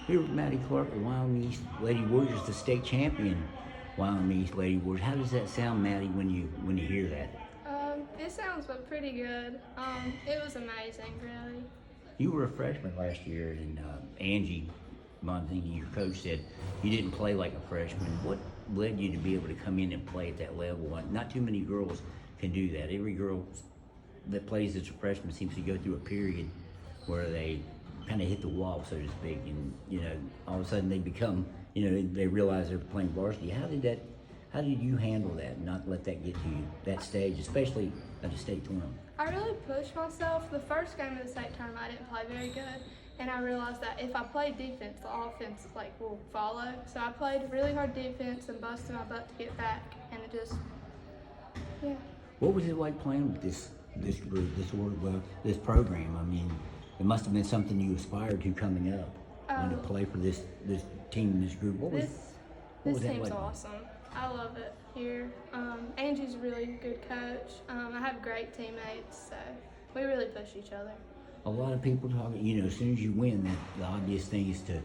Here with Maddie Clark, the Wyoming East Lady Warriors, the state champion Wyoming East Lady Warriors. How does that sound, Maddie, when you hear that? It sounds pretty good. It was amazing, really. You were a freshman last year, and Angie Montini, your coach, said you didn't play like a freshman. What led you to be able to come in and play at that level? Not too many girls can do that. Every girl that plays as a freshman seems to go through a period where they kind of hit the wall, so to speak, and all of a sudden they become, they realize they're playing varsity. How did you handle that and not let that get to you, that stage, especially at a state tournament? I really pushed myself. The first game of the state tournament, I didn't play very good, and I realized that if I played defense, the offense will follow. So I played really hard defense and busted my butt to get back, and it just, yeah. What was it like playing with this group, this program? I mean, it must have been something you aspired to coming up, to play for this team, this group. This team's awesome. I love it here. Angie's a really good coach. I have great teammates, so we really push each other. A lot of people talk, as soon as you win, the obvious thing is to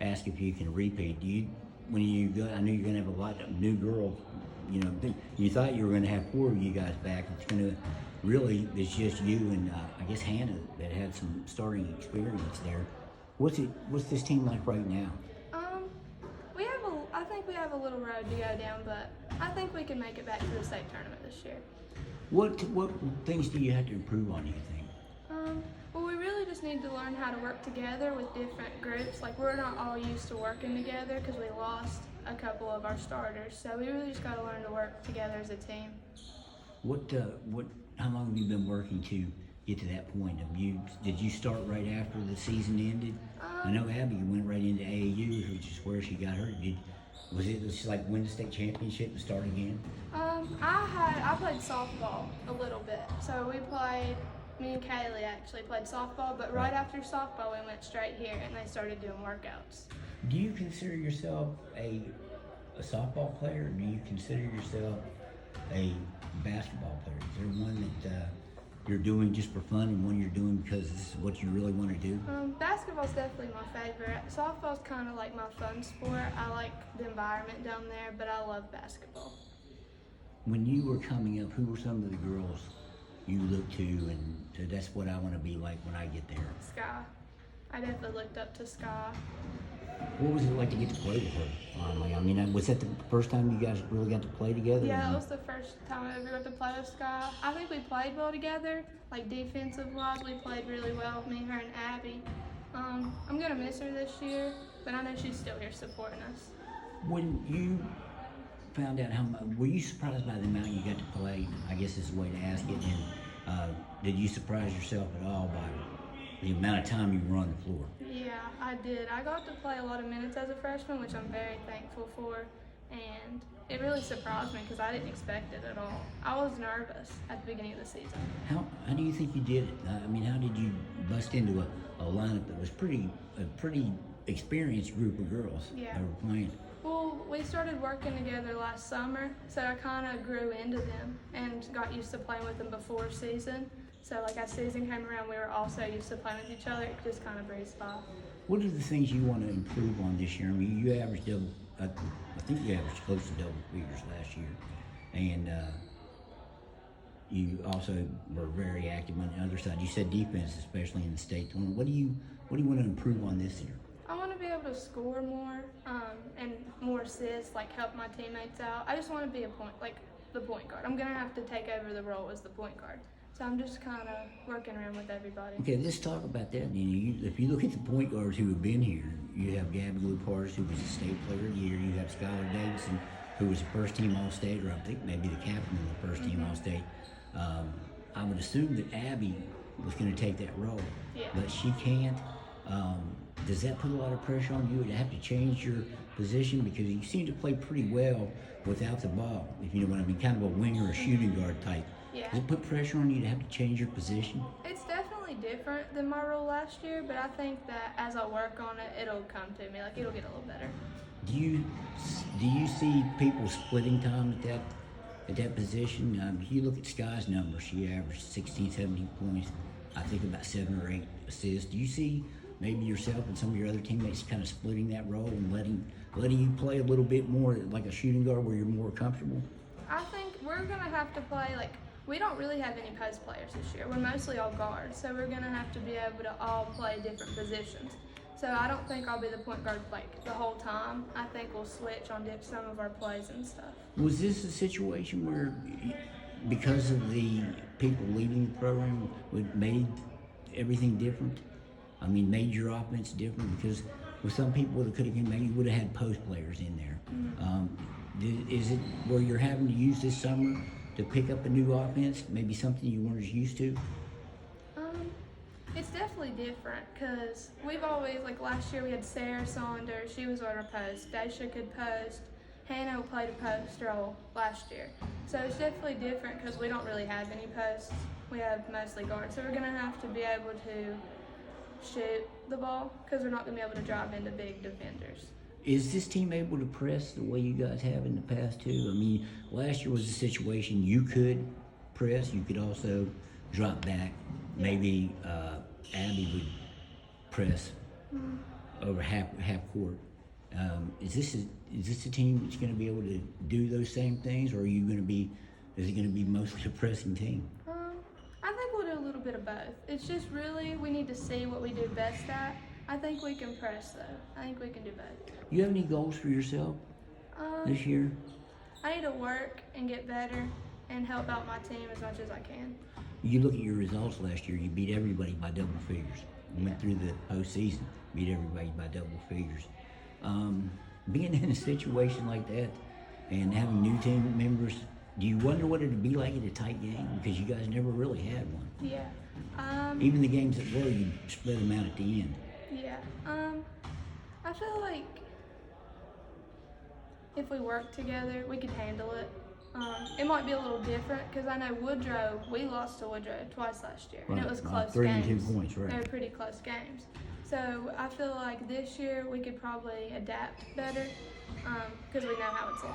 ask if you can repeat. I know you're going to have a lot of new girls. You thought you were going to have 4 of you guys back. It's just you and I guess Hannah that had some starting experience there. What's this team like right now? I think we have a little road to go down, but I think we can make it back to the state tournament this year. What things do you have to improve on, do you think? Well, we really just need to learn how to work together with different groups. Like, we're not all used to working together because we lost a couple of our starters. So we really just got to learn to work together as a team. How long have you been working to get to that point? Did you start right after the season ended? I know Abby went right into AAU, which is where she got hurt. Was it just like win the state championship and start again? I played softball a little bit. So me and Kaylee actually played softball, but right after softball we went straight here and they started doing workouts. Do you consider yourself a softball player, or do you consider yourself a basketball player? Is there one that you're doing just for fun and one you're doing because this is what you really want to do? Basketball's definitely my favorite. Softball's kind of like my fun sport. I like the environment down there, but I love basketball. When you were coming up, who were some of the girls you looked to and said, that's what I want to be like when I get there? Sky. I definitely looked up to Sky. What was it like to get to play with her finally? I mean, was that the first time you guys really got to play together? Yeah, it was the first time I ever got to play with Sky. I think we played well together. Like, defensive-wise, we played really well, me, her, and Abby. I'm going to miss her this year, but I know she's still here supporting us. When you found out were you surprised by the amount you got to play? I guess is the way to ask it. And did you surprise yourself at all by the amount of time you were on the floor? Yeah, I did. I got to play a lot of minutes as a freshman, which I'm very thankful for. And it really surprised me because I didn't expect it at all. I was nervous at the beginning of the season. How do you think you did it? I mean, how did you bust into a lineup that was a pretty experienced group of girls that were playing? Well, we started working together last summer, so I kind of grew into them and got used to playing with them before season. So as season came around, we were also used to playing with each other. It just kind of breezed by. What are the things you want to improve on this year? I mean, you averaged I think you averaged close to double figures last year, and you also were very active on the other side. You said defense, especially in the state tournament. What do you want to improve on this year? I want to be able to score more and more assists, help my teammates out. I just want to be the point guard. I'm gonna have to take over the role as the point guard. So I'm just kind of working around with everybody. Okay, let's talk about that. If you look at the point guards who have been here, you have Gabby Lupars, who was a state player of the year. You have Skylar Davidson, who was a first-team All-State, or I think maybe the captain of the first-team All-State. I would assume that Abby was going to take that role, but she can't. Does that put a lot of pressure on you to have to change your position? Because you seem to play pretty well without the ball, if you know what I mean, kind of a winger or shooting guard type. Yeah. Does it put pressure on you to have to change your position? It's definitely different than my role last year, but I think that as I work on it, it'll come to me. It'll get a little better. Do you see people splitting time at that position? If you look at Sky's numbers, she averaged 16, 17 points, I think about 7 or 8 assists. Do you see maybe yourself and some of your other teammates kind of splitting that role and letting you play a little bit more like a shooting guard where you're more comfortable? I think we're gonna have to play we don't really have any post players this year. We're mostly all guards, so we're gonna have to be able to all play different positions. So I don't think I'll be the point guard the whole time. I think we'll switch on some of our plays and stuff. Was this a situation where, because of the people leaving the program, it made everything different? I mean, made your offense different? Because with some people that could have came back, you would have had post players in there. Is it where you're having to use this summer to pick up a new offense, maybe something you weren't as used to? It's definitely different because we've always, last year we had Sarah Saunders, she was on our post. Daisha could post. Hannah played a post role last year. So it's definitely different because we don't really have any posts. We have mostly guards. So we're going to have to be able to shoot the ball because we're not going to be able to drive into big defenders. Is this team able to press the way you guys have in the past too? I mean, last year was a situation you could press, you could also drop back. Maybe Abby would press over half court. Is this a team that's going to be able to do those same things, or is it going to be mostly a pressing team? I think we'll do a little bit of both. It's just really we need to see what we do best at. I think we can press though. I think we can do both. You have any goals for yourself this year? I need to work and get better and help out my team as much as I can. You look at your results last year, you beat everybody by double figures. You went through the postseason, beat everybody by double figures. Being in a situation like that and having new team members, do you wonder what it'd be like in a tight game? Because you guys never really had one. Yeah. Even the games that were, you split them out at the end. Yeah. I feel like if we work together, we could handle it. It might be a little different because I know Woodrow, we lost to Woodrow twice last year, and it was close 3 games. and 2 points, right? They were pretty close games. So I feel like this year we could probably adapt better because we know how it's like.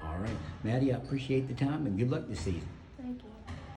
All right. Maddie, I appreciate the time and good luck this season.